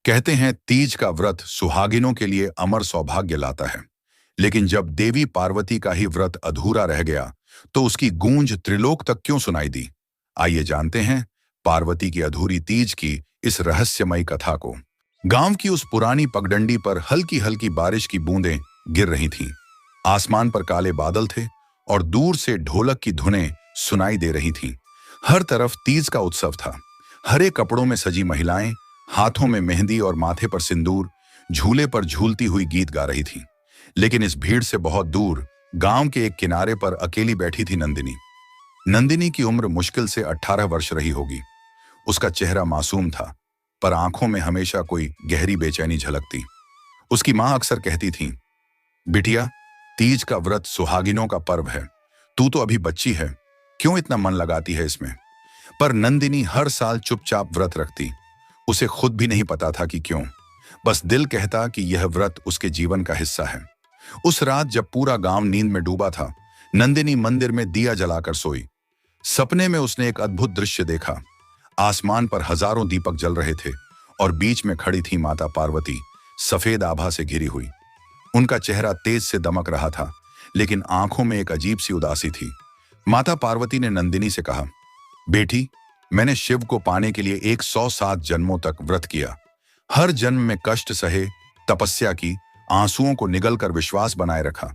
कहते हैं तीज का व्रत सुहागिनों के लिए अमर सौभाग्य लाता है। लेकिन जब देवी पार्वती का ही व्रत अधूरा रह गया तो उसकी गूंज त्रिलोक तक क्यों सुनाई दी। आइए जानते हैं पार्वती की अधूरी तीज की इस रहस्यमयी कथा को। गांव की उस पुरानी पगडंडी पर हल्की हल्की बारिश की बूंदें गिर रही थीं। आसमान पर काले बादल थे और दूर से ढोलक की धुनें सुनाई दे रही थीं। हर तरफ तीज का उत्सव था। हरे कपड़ों में सजी महिलाएं, हाथों में मेहंदी और माथे पर सिंदूर, झूले पर झूलती हुई गीत गा रही थी। लेकिन इस भीड़ से बहुत दूर गांव के एक किनारे पर अकेली बैठी थी नंदिनी। नंदिनी की उम्र मुश्किल से 18 वर्ष रही होगी। उसका चेहरा मासूम था, पर आंखों में हमेशा कोई गहरी बेचैनी झलकती। उसकी मां अक्सर कहती थी, बिटिया, तीज का व्रत सुहागिनों का पर्व है। तू तो अभी बच्ची है, क्यों इतना मन लगाती है इसमें। पर नंदिनी हर साल चुपचाप व्रत रखती। उसे खुद भी नहीं पता था कि क्यों। बस दिल कहता कि यह व्रत उसके जीवन का हिस्सा है। उस रात जब पूरा गांव नींद में डूबा था, नंदिनी मंदिर में दिया जलाकर सोई। सपने में उसने एक अद्भुत दृश्य देखा। आसमान पर हजारों दीपक जल रहे थे और बीच में खड़ी थी माता पार्वती, सफेद आभा से घिरी हुई। उनका चेहरा तेज से दमक रहा था, लेकिन आंखों में एक अजीब सी उदासी थी। माता पार्वती ने नंदिनी से कहा, बेटी, मैंने शिव को पाने के लिए 107 जन्मों तक व्रत किया। हर जन्म में कष्ट सहे, तपस्या की, आंसुओं को निगल कर विश्वास बनाए रखा,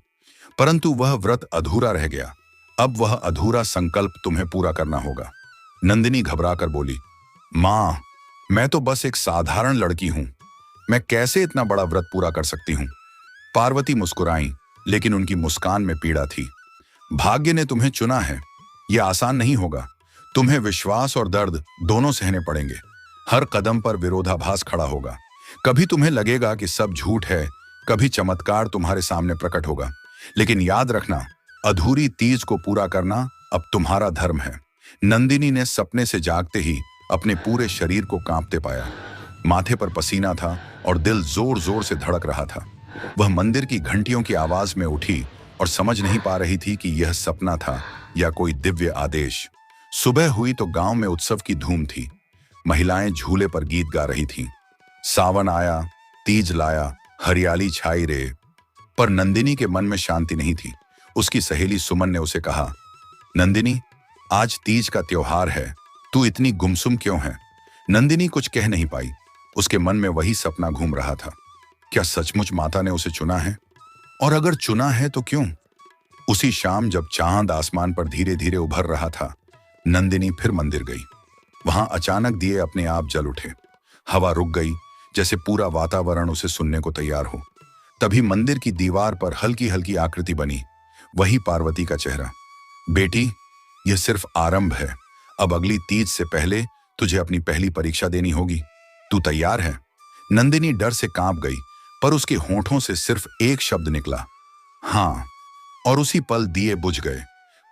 परंतु वह व्रत अधूरा रह गया। अब वह अधूरा संकल्प तुम्हें पूरा करना होगा। नंदिनी घबराकर बोली, मां, मैं तो बस एक साधारण लड़की हूं। मैं कैसे इतना बड़ा व्रत पूरा कर सकती हूं। पार्वती मुस्कुराई, लेकिन उनकी मुस्कान में पीड़ा थी। भाग्य ने तुम्हें चुना है, यह आसान नहीं होगा। तुम्हें विश्वास और दर्द दोनों सहने पड़ेंगे। हर कदम पर विरोधाभास खड़ा होगा। कभी तुम्हें लगेगा कि सब झूठ है, कभी चमत्कार तुम्हारे सामने प्रकट होगा। लेकिन याद रखना, अधूरी तीज को पूरा करना अब तुम्हारा धर्म है। नंदिनी ने सपने से जागते ही अपने पूरे शरीर को कांपते पाया। माथे पर पसीना था और दिल जोर जोर से धड़क रहा था। वह मंदिर की घंटियों की आवाज में उठी और समझ नहीं पा रही थी कि यह सपना था या कोई दिव्य आदेश। सुबह हुई तो गांव में उत्सव की धूम थी। महिलाएं झूले पर गीत गा रही थीं। सावन आया, तीज लाया, हरियाली छाई रे। पर नंदिनी के मन में शांति नहीं थी। उसकी सहेली सुमन ने उसे कहा, नंदिनी, आज तीज का त्योहार है, तू इतनी गुमसुम क्यों है। नंदिनी कुछ कह नहीं पाई। उसके मन में वही सपना घूम रहा था। क्या सचमुच माता ने उसे चुना है? और अगर चुना है तो क्यों? उसी शाम जब चांद आसमान पर धीरे धीरे उभर रहा था, नंदिनी फिर मंदिर गई। वहां अचानक दिए अपने आप जल उठे। हवा रुक गई, जैसे पूरा वातावरण उसे सुनने को तैयार हो। तभी मंदिर की दीवार पर हल्की हल्की आकृति बनी, वही पार्वती का चेहरा। बेटी, यह सिर्फ आरंभ है। अब अगली तीज से पहले तुझे अपनी पहली परीक्षा देनी होगी। तू तैयार है? नंदिनी डर से कांप गई, पर उसके होंठों से सिर्फ एक शब्द निकला, हाँ। और उसी पल दिए बुझ गए।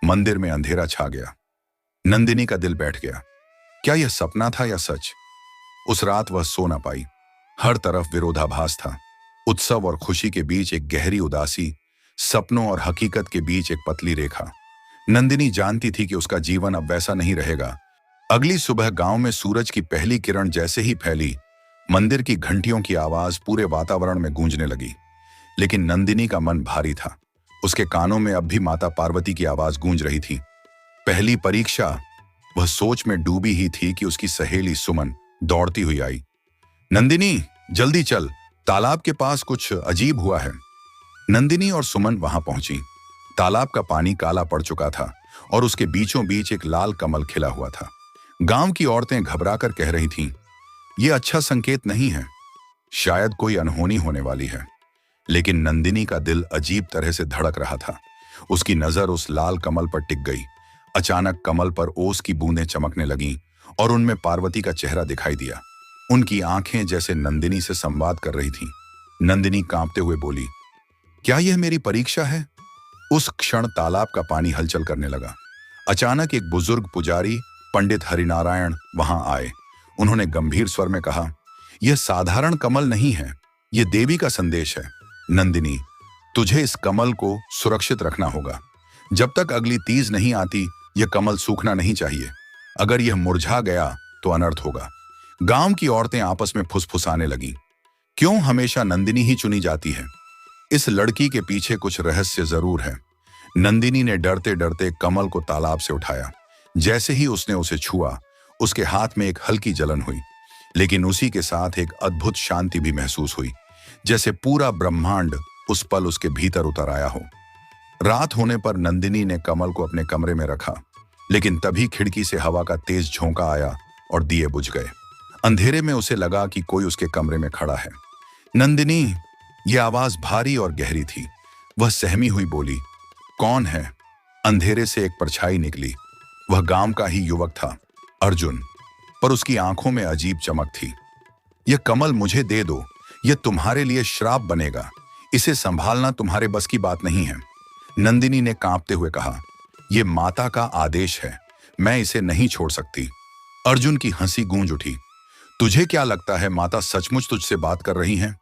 मंदिर में अंधेरा छा गया। नंदिनी का दिल बैठ गया। क्या यह सपना था या सच? उस रात वह सो ना पाई। हर तरफ विरोधाभास था। उत्सव और खुशी के बीच एक गहरी उदासी, सपनों और हकीकत के बीच एक पतली रेखा। नंदिनी जानती थी कि उसका जीवन अब वैसा नहीं रहेगा। अगली सुबह गांव में सूरज की पहली किरण जैसे ही फैली, मंदिर की घंटियों की आवाज पूरे वातावरण में गूंजने लगी। लेकिन नंदिनी का मन भारी था। उसके कानों में अब भी माता पार्वती की आवाज गूंज रही थी। पहली परीक्षा। वह सोच में डूबी ही थी कि उसकी सहेली सुमन दौड़ती हुई आई। नंदिनी, जल्दी चल, तालाब के पास कुछ अजीब हुआ है। नंदिनी और सुमन वहां पहुंची। तालाब का पानी काला पड़ चुका था और उसके बीचों बीच एक लाल कमल खिला हुआ था। गांव की औरतें घबराकर कह रही थीं, यह अच्छा संकेत नहीं है, शायद कोई अनहोनी होने वाली है। लेकिन नंदिनी का दिल अजीब तरह से धड़क रहा था। उसकी नजर उस लाल कमल पर टिक गई। अचानक कमल पर ओस की बूंदें चमकने लगीं और उनमें पार्वती का चेहरा दिखाई दिया। उनकी आंखें जैसे नंदिनी से संवाद कर रही थीं। नंदिनी कांपते हुए बोली, क्या यह मेरी परीक्षा है? उस क्षण तालाब का पानी हलचल करने लगा। अचानक एक बुजुर्ग पुजारी, पंडित हरिनारायण, वहां आए। उन्होंने गंभीर स्वर में कहा, यह साधारण कमल नहीं है, यह देवी का संदेश है। नंदिनी, तुझे इस कमल को सुरक्षित रखना होगा। जब तक अगली तीज नहीं आती, यह कमल सूखना नहीं चाहिए। अगर यह मुरझा गया तो अनर्थ होगा। गांव की औरतें आपस में फुसफुसाने लगीं। क्यों हमेशा नंदिनी ही चुनी जाती है? इस लड़की के पीछे कुछ रहस्य जरूर है। नंदिनी ने डरते डरते कमल को तालाब से उठाया। जैसे ही उसने उसे छुआ, उसके हाथ में एक हल्की जलन हुई, लेकिन उसी के साथ एक अद्भुत शांति भी महसूस हुई, जैसे पूरा ब्रह्मांड उस पल उसके भीतर उतर आया हो। रात होने पर नंदिनी ने कमल को अपने कमरे में रखा, लेकिन तभी खिड़की से हवा का तेज झोंका आया और दिए बुझ गए। अंधेरे में उसे लगा कि कोई उसके कमरे में खड़ा है। नंदिनी, यह आवाज भारी और गहरी थी। वह सहमी हुई बोली, कौन है? अंधेरे से एक परछाई निकली। वह गांव का ही युवक था, अर्जुन, पर उसकी आंखों में अजीब चमक थी। यह कमल मुझे दे दो, यह तुम्हारे लिए श्राप बनेगा। इसे संभालना तुम्हारे बस की बात नहीं है। नंदिनी ने कांपते हुए कहा, यह माता का आदेश है, मैं इसे नहीं छोड़ सकती। अर्जुन की हंसी गूंज उठी। तुझे क्या लगता है माता सचमुच तुझसे बात कर रही हैं?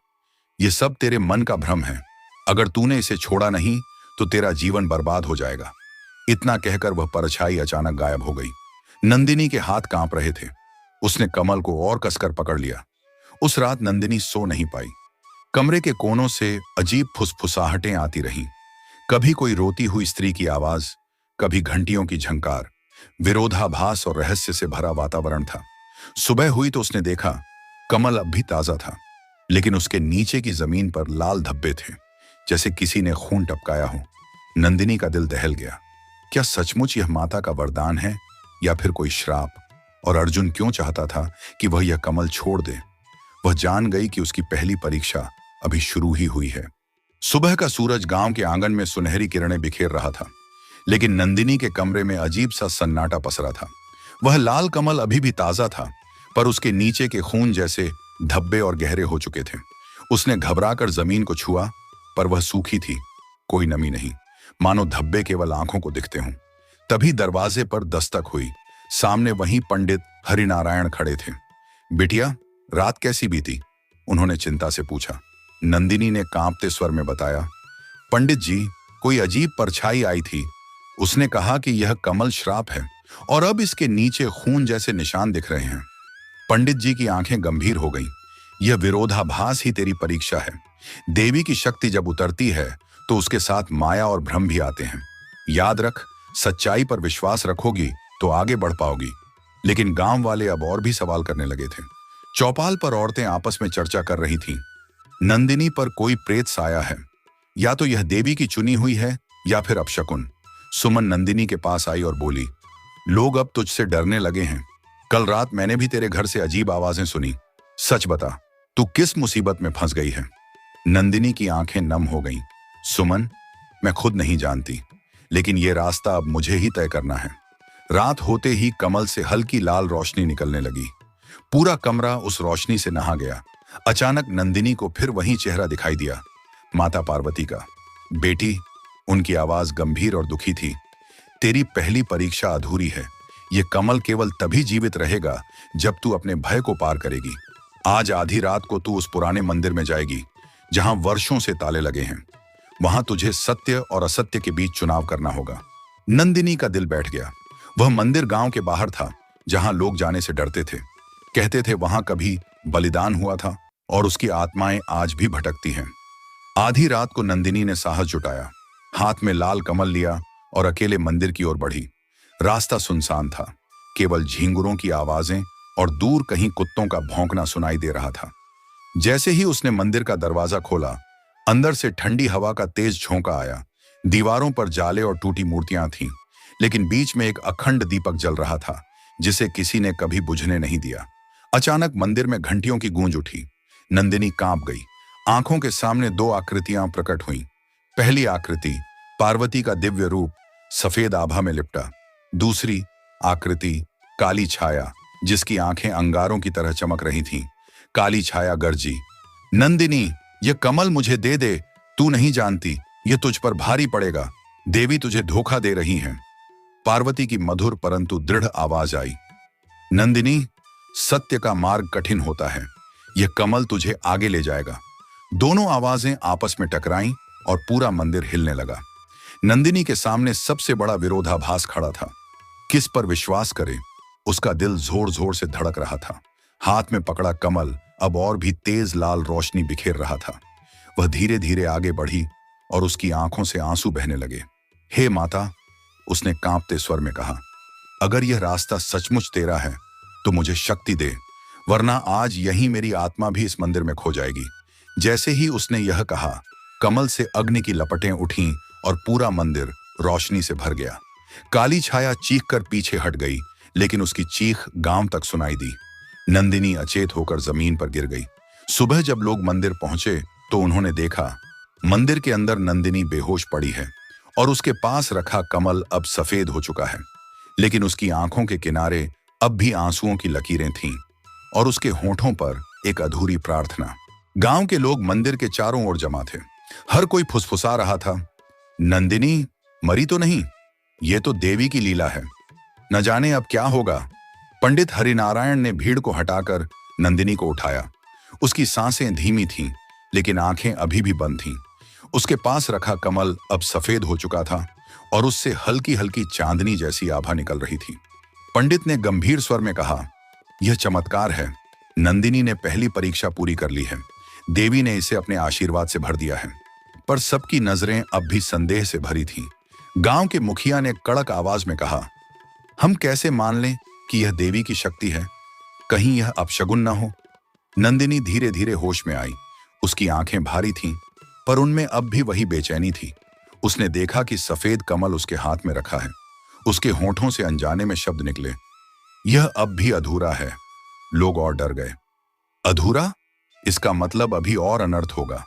यह सब तेरे मन का भ्रम है। अगर तूने इसे छोड़ा नहीं तो तेरा जीवन बर्बाद हो जाएगा। इतना कहकर वह परछाई अचानक गायब हो गई। नंदिनी के हाथ कांप रहे थे। उसने कमल को और कसकर पकड़ लिया। उस रात नंदिनी सो नहीं पाई। कमरे के कोनों से अजीब फुसफुसाहटें आती रहीं। कभी कोई रोती हुई स्त्री की आवाज, कभी घंटियों की झंकार। विरोधाभास और रहस्य से भरा वातावरण था। सुबह हुई तो उसने देखा, कमल अब भी ताजा था, लेकिन उसके नीचे की जमीन पर लाल धब्बे थे, जैसे किसी ने खून टपकाया हो। नंदिनी का दिल दहल गया। क्या सचमुच यह माता का वरदान है या फिर कोई श्राप? और अर्जुन क्यों चाहता था कि वह यह कमल छोड़ दे? वह जान गई कि उसकी पहली परीक्षा अभी शुरू ही हुई है। सुबह का सूरज गांव के आंगन में सुनहरी किरणें बिखेर रहा था, लेकिन नंदिनी के कमरे में अजीब सा सन्नाटा पसरा था। वह लाल कमल अभी भी ताजा था, पर उसके नीचे के खून जैसे धब्बे और गहरे हो चुके थे। उसने घबराकर जमीन को छुआ, पर वह सूखी थी, कोई नमी नहीं, मानो धब्बे केवल आंखों को दिखते हों। तभी दरवाजे पर दस्तक हुई। सामने वहीं पंडित हरिनारायण खड़े थे। बिटिया, रात कैसी बीती? उन्होंने चिंता से पूछा। नंदिनी ने कांपते स्वर में बताया, पंडित जी, कोई अजीब परछाई आई थी। उसने कहा कि यह कमल श्राप है और अब इसके नीचे खून जैसे निशान दिख रहे हैं। पंडित जी की आंखें गंभीर हो गईं। यह विरोधाभास ही तेरी परीक्षा है। देवी की शक्ति जब उतरती है तो उसके साथ माया और भ्रम भी आते हैं। याद रख, सच्चाई पर विश्वास रखोगी तो आगे बढ़ पाओगी। लेकिन गांव वाले अब और भी सवाल करने लगे थे। चौपाल पर औरतें आपस में चर्चा कर रही थीं। नंदिनी पर कोई प्रेत साया है, या तो यह देवी की चुनी हुई है या फिर अपशकुन। सुमन नंदिनी के पास आई और बोली, लोग अब तुझसे डरने लगे हैं। कल रात मैंने भी तेरे घर से अजीब आवाजें सुनी। सच बता, तू किस मुसीबत में फंस गई है? नंदिनी की आंखें नम हो गईं। सुमन, मैं खुद नहीं जानती, लेकिन यह रास्ता अब मुझे ही तय करना है। रात होते ही कमल से हल्की लाल रोशनी निकलने लगी। पूरा कमरा उस रोशनी से नहा गया। अचानक नंदिनी को फिर वही चेहरा दिखाई दिया, माता पार्वती का। बेटी, उनकी आवाज गंभीर और दुखी थी, तेरी पहली परीक्षा अधूरी है। यह कमल केवल तभी जीवित रहेगा जब तू अपने भय को पार करेगी। आज आधी रात को तू उस पुराने मंदिर में जाएगी जहां वर्षों से ताले लगे हैं। वहां तुझे सत्य और असत्य के बीच चुनाव करना होगा। नंदिनी का दिल बैठ गया। वह मंदिर गांव के बाहर था, जहां लोग जाने से डरते थे। कहते थे वहां कभी बलिदान हुआ था और उसकी आत्माएं आज भी भटकती हैं। आधी रात को नंदिनी ने साहस जुटाया, हाथ में लाल कमल लिया और अकेले मंदिर की ओर बढ़ी। रास्ता सुनसान था, केवल झींगुरों की आवाजें और दूर कहीं कुत्तों का भौंकना सुनाई दे रहा था। जैसे ही उसने मंदिर का दरवाजा खोला, अंदर से ठंडी हवा का तेज झोंका आया। दीवारों पर जाले और टूटी मूर्तियां थीं, लेकिन बीच में एक अखंड दीपक जल रहा था, जिसे किसी ने कभी बुझने नहीं दिया। अचानक मंदिर में घंटियों की गूंज उठी। नंदिनी कांप गई। आंखों के सामने दो आकृतियां प्रकट हुईं। पहली आकृति पार्वती का दिव्य रूप, सफेद आभा में लिपटा। दूसरी आकृति काली छाया, जिसकी आंखें अंगारों की तरह चमक रही थीं। काली छाया गरजी, नंदिनी, यह कमल मुझे दे दे। तू नहीं जानती, यह तुझ पर भारी पड़ेगा। देवी तुझे धोखा दे रही हैं। पार्वती की मधुर परंतु दृढ़ आवाज आई, नंदिनी, सत्य का मार्ग कठिन होता है, यह कमल तुझे आगे ले जाएगा। दोनों आवाजें आपस में टकराईं और पूरा मंदिर हिलने लगा। नंदिनी के सामने सबसे बड़ा विरोधाभास खड़ा था। किस पर विश्वास करे? उसका दिल जोर जोर से धड़क रहा था। हाथ में पकड़ा कमल अब और भी तेज लाल रोशनी बिखेर रहा था। वह धीरे धीरे आगे बढ़ी और उसकी आंखों से आंसू बहने लगे। हे माता, उसने कांपते स्वर में कहा, अगर यह रास्ता सचमुच तेरा है तो मुझे शक्ति दे, वरना आज यहीं मेरी आत्मा भी इस मंदिर में खो जाएगी। जैसे ही उसने यह कहा, कमल से अग्नि की लपटें उठीं और पूरा मंदिर रोशनी से भर गया। काली छाया चीख कर पीछे हट गई, लेकिन उसकी चीख गांव तक सुनाई दी। नंदिनी अचेत होकर जमीन पर गिर गई। सुबह जब लोग मंदिर पहुंचे तो उन्होंने देखा, मंदिर के अंदर नंदिनी बेहोश पड़ी है और उसके पास रखा कमल अब सफेद हो चुका है, लेकिन उसकी आंखों के किनारे अब भी आंसुओं की लकीरें थीं और उसके होठों पर एक अधूरी प्रार्थना। गांव के लोग मंदिर के चारों ओर जमा थे। हर कोई फुसफुसा रहा था, नंदिनी मरी तो नहीं, ये तो देवी की लीला है, न जाने अब क्या होगा। पंडित हरिनारायण ने भीड़ को हटाकर नंदिनी को उठाया। उसकी सांसें धीमी थीं, लेकिन आंखें अभी भी बंद थीं। उसके पास रखा कमल अब सफेद हो चुका था और उससे हल्की हल्की चांदनी जैसी आभा निकल रही थी। पंडित ने गंभीर स्वर में कहा, यह चमत्कार है। नंदिनी ने पहली परीक्षा पूरी कर ली है। देवी ने इसे अपने आशीर्वाद से भर दिया है। पर सबकी नजरें अब भी संदेह से भरी थीं। गांव के मुखिया ने कड़क आवाज में कहा, हम कैसे मान लें कि यह देवी की शक्ति है? कहीं यह अपशगुन न हो। नंदिनी धीरे धीरे होश में आई। उसकी आंखें भारी थीं, पर उनमें अब भी वही बेचैनी थी। उसने देखा कि सफेद कमल उसके हाथ में रखा है। उसके होठों से अनजाने में शब्द निकले, यह अब भी अधूरा है। लोग और डर गए। अधूरा? इसका मतलब अभी और अनर्थ होगा।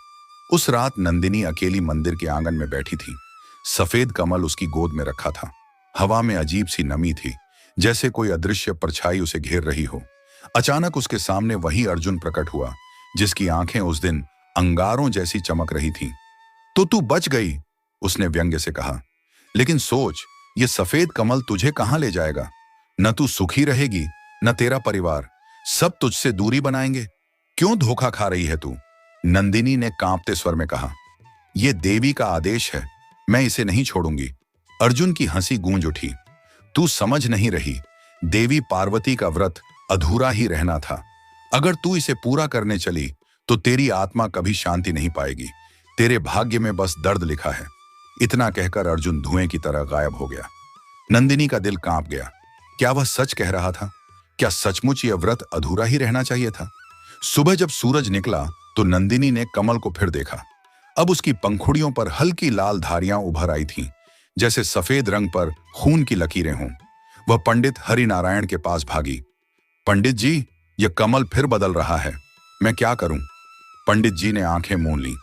उस रात नंदिनी अकेली मंदिर के आंगन में बैठी थी। सफेद कमल उसकी गोद में रखा था। हवा में अजीब सी नमी थी, जैसे कोई अदृश्य परछाई उसे घेर रही हो। अचानक उसके सामने वही अर्जुन प्रकट हुआ, जिसकी आंखें उस दिन अंगारों जैसी चमक रही थीं। तो तू बच गई, उसने व्यंग्य से कहा। लेकिन सोच, ये सफेद कमल तुझे कहां ले जाएगा? न तू सुखी रहेगी, न तेरा परिवार। सब तुझसे दूरी बनाएंगे। क्यों धोखा खा रही है तू? नंदिनी ने कांपते स्वर में कहा, यह देवी का आदेश है, मैं इसे नहीं छोड़ूंगी। अर्जुन की हंसी गूंज उठी। तू समझ नहीं रही, देवी पार्वती का व्रत अधूरा ही रहना था। अगर तू इसे पूरा करने चली तो तेरी आत्मा कभी शांति नहीं पाएगी। तेरे भाग्य में बस दर्द लिखा है। इतना कहकर अर्जुन धुएं की तरह गायब हो गया। नंदिनी का दिल कांप गया। क्या वह सच कह रहा था? क्या सचमुच यह व्रत अधूरा ही रहना चाहिए था? सुबह जब सूरज निकला तो नंदिनी ने कमल को फिर देखा। अब उसकी पंखुड़ियों पर हल्की लाल धारियां उभर आई थीं, जैसे सफेद रंग पर खून की लकीरें हों। वह पंडित हरिनारायण के पास भागी। पंडित जी, यह कमल फिर बदल रहा है, मैं क्या करूं? पंडित जी ने आंखें मूंद लीं।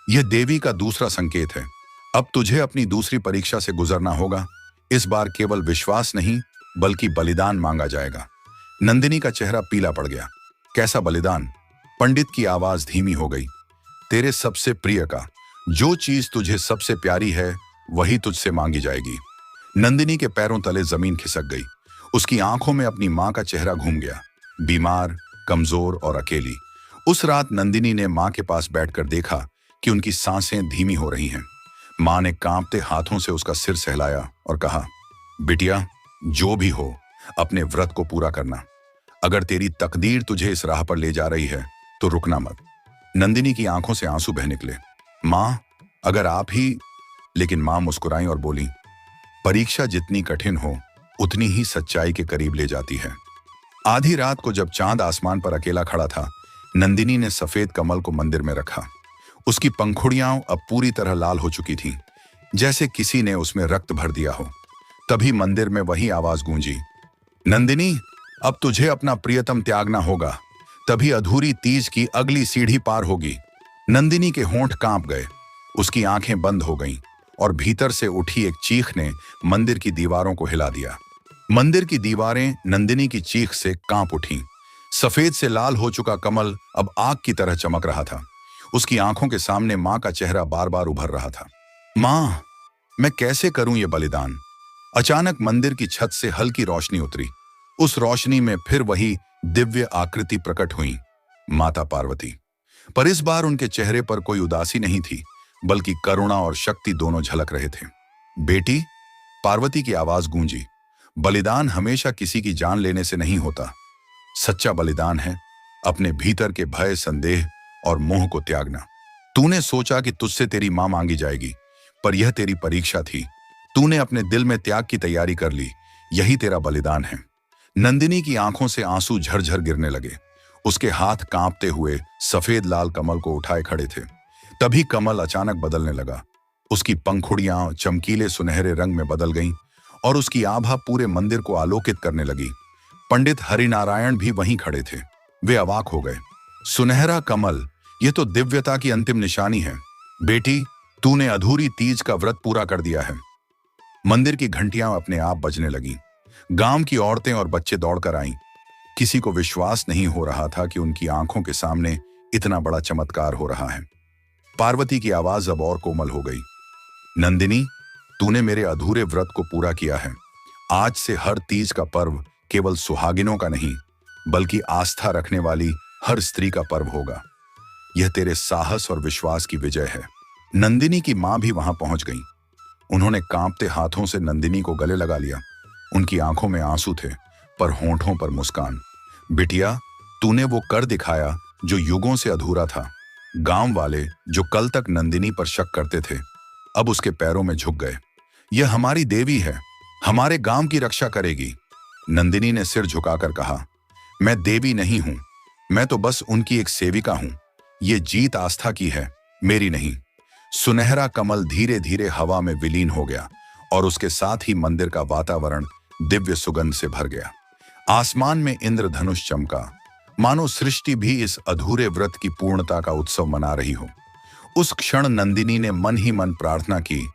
यह देवी का दूसरा संकेत है। अब तुझे अपनी दूसरी परीक्षा से गुजरना होगा। इस बार केवल विश्वास नहीं, बल्कि बलिदान मांगा जाएगा। नंदिनी का चेहरा पीला पड़ गया। कैसा बलिदान? पंडित की आवाज धीमी हो गई। तेरे सबसे प्रिय का, जो चीज तुझे सबसे प्यारी है, वही तुझसे मांगी जाएगी। नंदिनी के पैरों तले जमीन खिसक गई। उसकी आंखों में अपनी मां का चेहरा घूम गया, बीमार, कमजोर और अकेली। उस रात नंदिनी ने मां के पास बैठकर देखा कि उनकी सांसें धीमी हो रही हैं। मां ने कांपते हाथों से उसका सिर सहलाया और कहा, बिटिया, जो भी हो, अपने व्रत को पूरा करना। अगर तेरी तकदीर तुझे इस राह पर ले जा रही है तो रुकना मत। नंदिनी की आंखों से आंसू बह निकले। मां, अगर आप ही। लेकिन मां मुस्कुराई और बोली, परीक्षा जितनी कठिन हो, उतनी ही सच्चाई के करीब ले जाती है। आधी रात को जब चांद आसमान पर अकेला खड़ा था, नंदिनी ने सफेद कमल को मंदिर में रखा। उसकी पंखुड़ियां अब पूरी तरह लाल हो चुकी थीं, जैसे किसी ने उसमें रक्त भर दिया हो। तभी मंदिर में वही आवाज गूंजी, नंदिनी, अब तुझे अपना प्रियतम त्यागना होगा, तभी अधूरी तीज की अगली सीढ़ी पार होगी। नंदिनी के होंठ कांप गए। उसकी आंखें बंद हो गईं और भीतर से उठी एक चीख ने मंदिर की दीवारों को हिला दिया। मंदिर की दीवारें नंदिनी की चीख से कांप उठीं। सफेद से लाल हो चुका कमल अब आग की तरह चमक रहा था। उसकी आंखों के सामने मां का चेहरा बार बार उभर रहा था। मां, मैं कैसे करूं ये बलिदान? अचानक मंदिर की छत से हल्की रोशनी उतरी। उस रोशनी में फिर वही दिव्य आकृति प्रकट हुई, माता पार्वती। पर इस बार उनके चेहरे पर कोई उदासी नहीं थी, बल्कि करुणा और शक्ति दोनों झलक रहे थे। बेटी, पार्वती की आवाज गूंजी, बलिदान हमेशा किसी की जान लेने से नहीं होता, सच्चा बलिदान है अपने भीतर के भय, संदेह और मोह को त्यागना। तूने सोचा कि तुझसे तेरी मां मांगी जाएगी, पर यह तेरी परीक्षा थी। तूने अपने दिल में त्याग की तैयारी कर ली, यही तेरा बलिदान है। नंदिनी की आंखों से आंसू झरझर गिरने लगे। उसके हाथ कांपते हुए सफेद लाल कमल को उठाए खड़े थे। तभी कमल अचानक बदलने लगा। उसकी पंखुड़ियां चमकीले सुनहरे रंग में बदल गईं और उसकी आभा पूरे मंदिर को आलोकित करने लगी। पंडित हरिनारायण भी वहीं खड़े थे। वे अवाक हो गए। सुनहरा कमल, ये तो दिव्यता की अंतिम निशानी है। बेटी, तूने अधूरी तीज का व्रत पूरा कर दिया है। मंदिर की घंटियां अपने आप बजने लगीं। गांव की औरतें और बच्चे दौड़कर आईं। किसी को विश्वास नहीं हो रहा था कि उनकी आंखों के सामने इतना बड़ा चमत्कार हो रहा है। पार्वती की आवाज अब और कोमल हो गई। नंदिनी, तूने मेरे अधूरे व्रत को पूरा किया है। आज से हर तीज का पर्व केवल सुहागिनों का नहीं, बल्कि आस्था रखने वाली हर स्त्री का पर्व होगा। यह तेरे साहस और विश्वास की विजय है। नंदिनी की मां भी वहां पहुंच गई। उन्होंने कांपते हाथों से नंदिनी को गले लगा लिया। उनकी आंखों में आंसू थे, पर होंठों पर मुस्कान। बिटिया, तूने वो कर दिखाया जो युगों से अधूरा था। गांव वाले जो कल तक नंदिनी पर शक करते थे, अब उसके पैरों में झुक गए। यह हमारी देवी है, हमारे गांव की रक्षा करेगी। नंदिनी ने सिर झुकाकर कहा, मैं देवी नहीं हूं, मैं तो बस उनकी एक सेविका हूं। ये जीत आस्था की है, मेरी नहीं। सुनहरा कमल धीरे धीरे हवा में विलीन हो गया और उसके साथ ही मंदिर का वातावरण दिव्य सुगंध से भर गया। आसमान में इंद्रधनुष चमका, मानो सृष्टि भी इस अधूरे व्रत की पूर्णता का उत्सव मना रही हो। उस क्षण नंदिनी ने मन ही मन प्रार्थना की,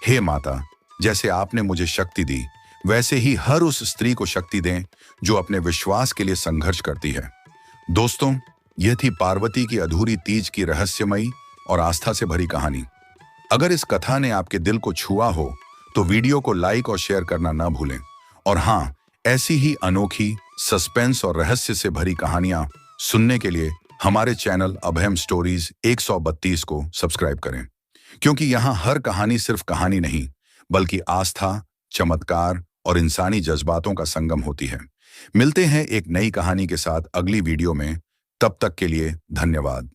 हे माता, जैसे आपने मुझे शक्ति दी, वैसे ही हर उस स्त्री को शक्ति दें जो अपने विश्वास के लिए संघर्ष करती है। दोस्तों, यह थी पार्वती की अधूरी तीज की रहस्यमयी और आस्था से भरी कहानी। अगर इस कथा ने आपके दिल को छुआ हो तो वीडियो को लाइक और शेयर करना ना भूलें। और हाँ, ऐसी ही अनोखी, सस्पेंस और रहस्य से भरी कहानियां सुनने के लिए हमारे चैनल अभयम स्टोरीज 132 को सब्सक्राइब करें, क्योंकि यहाँ हर कहानी सिर्फ कहानी नहीं, बल्कि आस्था, चमत्कार और इंसानी जज्बातों का संगम होती है। मिलते हैं एक नई कहानी के साथ अगली वीडियो में। तब तक के लिए धन्यवाद।